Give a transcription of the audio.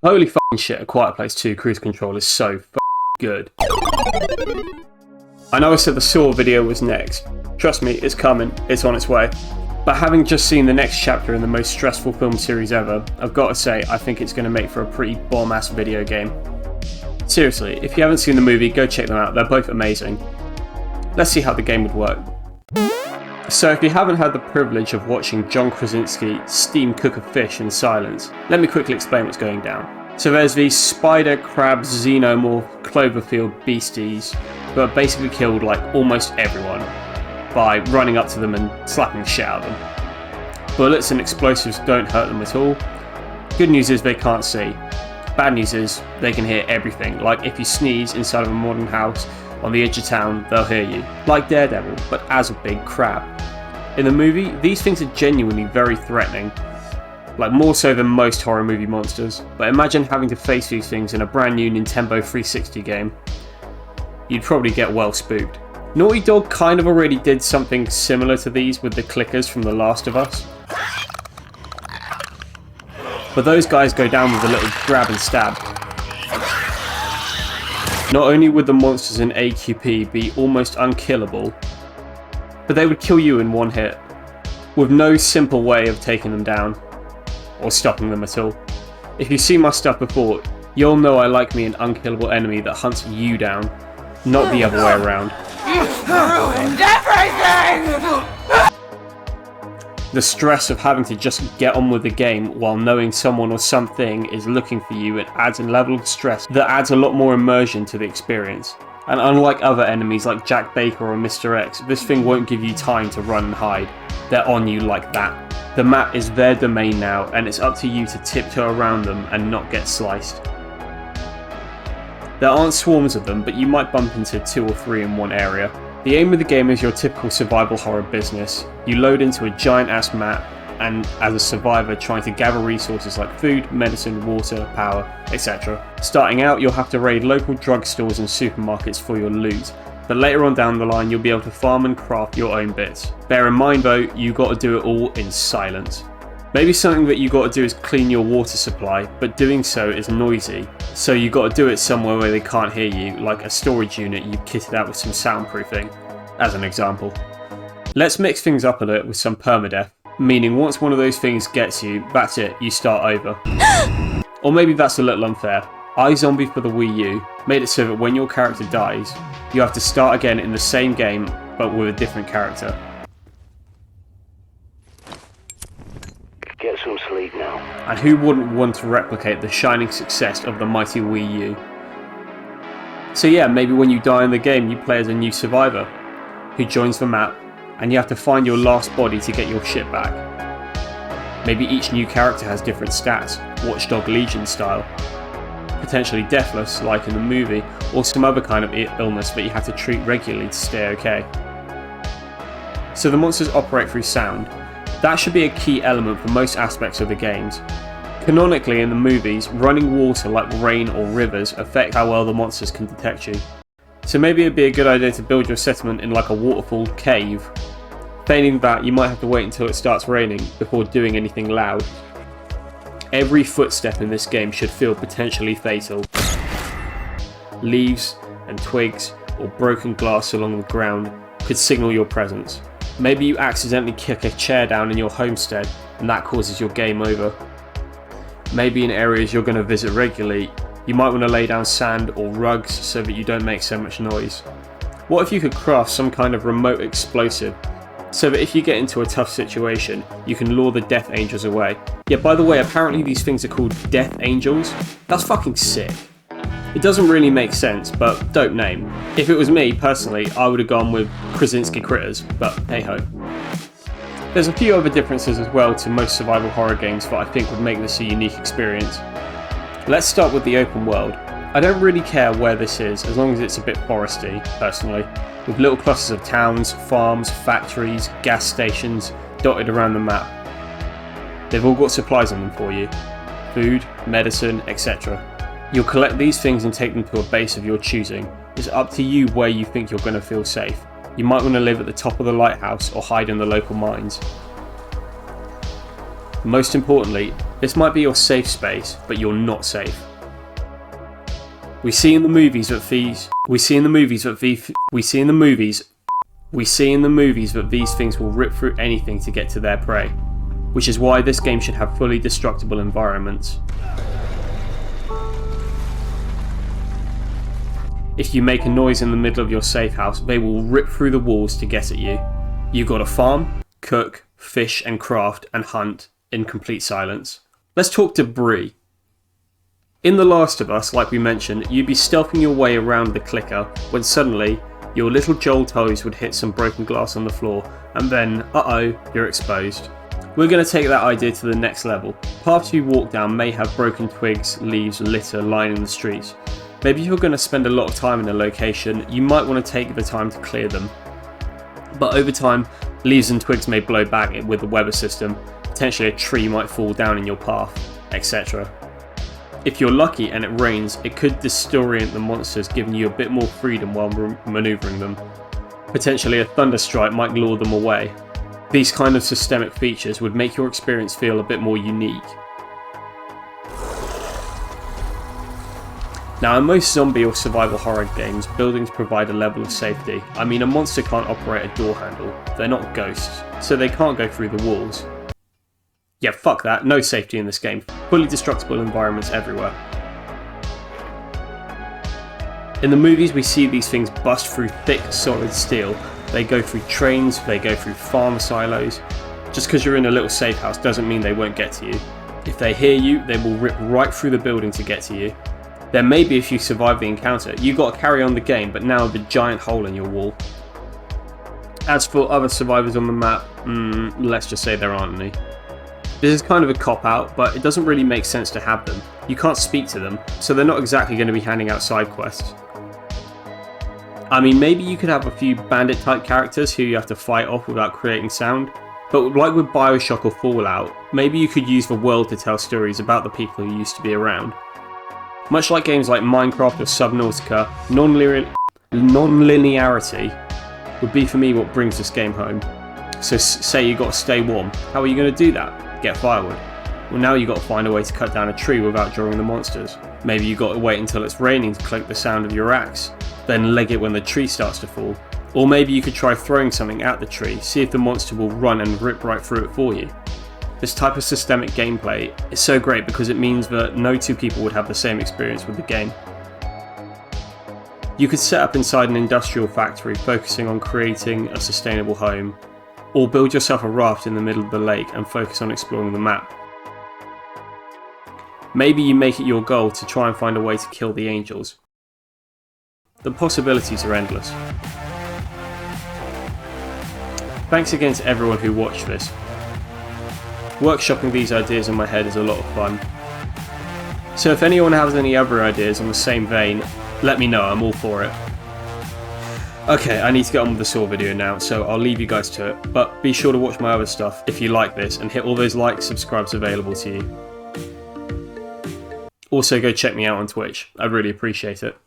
Holy fucking shit, A Quiet Place 2 cruise control is so good. I know I said the Saw video was next. Trust me, it's coming, it's on its way. But having just seen the next chapter in the most stressful film series ever, I've got to say I think it's going to make for a pretty bomb-ass video game. Seriously, if you haven't seen the movie, go check them out, they're both amazing. Let's see how the game would work. So if you haven't had the privilege of watching John Krasinski steam cook a fish in silence, let me quickly explain what's going down. So there's these spider, crab, xenomorph, Cloverfield beasties who have basically killed like almost everyone by running up to them and slapping the shit out of them. Bullets and explosives don't hurt them at all. Good news is they can't see. Bad news is they can hear everything, like if you sneeze inside of a modern house on the edge of town, they'll hear you. Like Daredevil, but as a big crab. In the movie, these things are genuinely very threatening. Like more so than most horror movie monsters. But imagine having to face these things in a brand new Nintendo 360 game. You'd probably get well spooked. Naughty Dog kind of already did something similar to these with the clickers from The Last of Us. But those guys go down with a little grab and stab. Not only would the monsters in AQP be almost unkillable, but they would kill you in one hit, with no simple way of taking them down, or stopping them at all. If you've seen my stuff before, you'll know I like me an unkillable enemy that hunts you down, not the other way around. You ruined everything! The stress of having to just get on with the game while knowing someone or something is looking for you, it adds a level of stress that adds a lot more immersion to the experience. And unlike other enemies like Jack Baker or Mr. X, this thing won't give you time to run and hide. They're on you like that. The map is their domain now, and it's up to you to tiptoe around them and not get sliced. There aren't swarms of them, but you might bump into 2 or 3 in one area. The aim of the game is your typical survival horror business. You load into a giant ass map, and as a survivor trying to gather resources like food, medicine, water, power, etc. Starting out, you'll have to raid local drugstores and supermarkets for your loot, but later on down the line you'll be able to farm and craft your own bits. Bear in mind though, you got to do it all in silence. Maybe something that you got to do is clean your water supply, but doing so is noisy, so you got to do it somewhere where they can't hear you, like a storage unit you've kitted out with some soundproofing, as an example. Let's mix things up a bit with some permadeath, meaning once one of those things gets you, that's it, you start over. Or maybe that's a little unfair. iZombie for the Wii U made it so that when your character dies, you have to start again in the same game, but with a different character. Get some sleep now. And who wouldn't want to replicate the shining success of the mighty Wii U? So yeah, maybe when you die in the game you play as a new survivor, who joins the map, and you have to find your last body to get your shit back. Maybe each new character has different stats, Watchdog Legion style. Potentially deathless, like in the movie, or some other kind of illness that you have to treat regularly to stay okay. So the monsters operate through sound. That should be a key element for most aspects of the games. Canonically in the movies, running water like rain or rivers affect how well the monsters can detect you. So maybe it'd be a good idea to build your settlement in like a waterfall cave. Failing that, you might have to wait until it starts raining before doing anything loud. Every footstep in this game should feel potentially fatal. Leaves and twigs or broken glass along the ground could signal your presence. Maybe you accidentally kick a chair down in your homestead and that causes your game over. Maybe in areas you're going to visit regularly, you might want to lay down sand or rugs so that you don't make so much noise. What if you could craft some kind of remote explosive so that if you get into a tough situation, you can lure the Death Angels away? Yeah, by the way, apparently these things are called Death Angels. That's fucking sick. It doesn't really make sense, but dope name. If it was me, personally, I would have gone with Krasinski Critters, but hey ho. There's a few other differences as well to most survival horror games that I think would make this a unique experience. Let's start with the open world. I don't really care where this is, as long as it's a bit foresty, personally, with little clusters of towns, farms, factories, gas stations dotted around the map. They've all got supplies on them for you. Food, medicine, etc. You'll collect these things and take them to a base of your choosing. It's up to you where you think you're going to feel safe. You might want to live at the top of the lighthouse or hide in the local mines. Most importantly, This might be your safe space, but you're not safe. We see in the movies that these things will rip through anything to get to their prey, which is why this game should have fully destructible environments. If you make a noise in the middle of your safe house, they will rip through the walls to get at you. You gotta farm, cook, fish and craft and hunt in complete silence. Let's talk debris. In The Last of Us, like we mentioned, you'd be stealthing your way around the clicker when suddenly your little Joel toes would hit some broken glass on the floor, and then, uh-oh, you're exposed. We're going to take that idea to the next level. Paths you walk down may have broken twigs, leaves, litter lining the streets. Maybe if you're going to spend a lot of time in a location, you might want to take the time to clear them. But over time, leaves and twigs may blow back with the weather system, potentially a tree might fall down in your path, etc. If you're lucky and it rains, it could disorient the monsters, giving you a bit more freedom while manoeuvring them. Potentially a thunderstrike might lure them away. These kind of systemic features would make your experience feel a bit more unique. Now, in most zombie or survival horror games, buildings provide a level of safety. I mean, a monster can't operate a door handle, they're not ghosts, so they can't go through the walls. Yeah, fuck that, no safety in this game. Fully destructible environments everywhere. In the movies we see these things bust through thick, solid steel. They go through trains, they go through farm silos. Just because you're in a little safe house doesn't mean they won't get to you. If they hear you, they will rip right through the building to get to you. There may be if you survive the encounter. You got to carry on the game, but now with a giant hole in your wall. As for other survivors on the map, let's just say there aren't any. This is kind of a cop-out, but it doesn't really make sense to have them. You can't speak to them, so they're not exactly going to be handing out side quests. I mean, maybe you could have a few bandit-type characters who you have to fight off without creating sound, but like with Bioshock or Fallout, maybe you could use the world to tell stories about the people who used to be around. Much like games like Minecraft or Subnautica, non-linearity would be for me what brings this game home. So say you got to stay warm, how are you going to do that? Get firewood. Well, now you got to find a way to cut down a tree without drawing the monsters. Maybe you got to wait until it's raining to collect the sound of your axe, then leg it when the tree starts to fall. Or maybe you could try throwing something at the tree, see if the monster will run and rip right through it for you. This type of systemic gameplay is so great because it means that no two people would have the same experience with the game. You could set up inside an industrial factory focusing on creating a sustainable home, or build yourself a raft in the middle of the lake and focus on exploring the map. Maybe you make it your goal to try and find a way to kill the angels. The possibilities are endless. Thanks again to everyone who watched this. Workshopping these ideas in my head is a lot of fun. So if anyone has any other ideas on the same vein, let me know, I'm all for it. Okay, I need to get on with the Saw video now, so I'll leave you guys to it, but be sure to watch my other stuff if you like this and hit all those likes, subscribes available to you. Also go check me out on Twitch, I'd really appreciate it.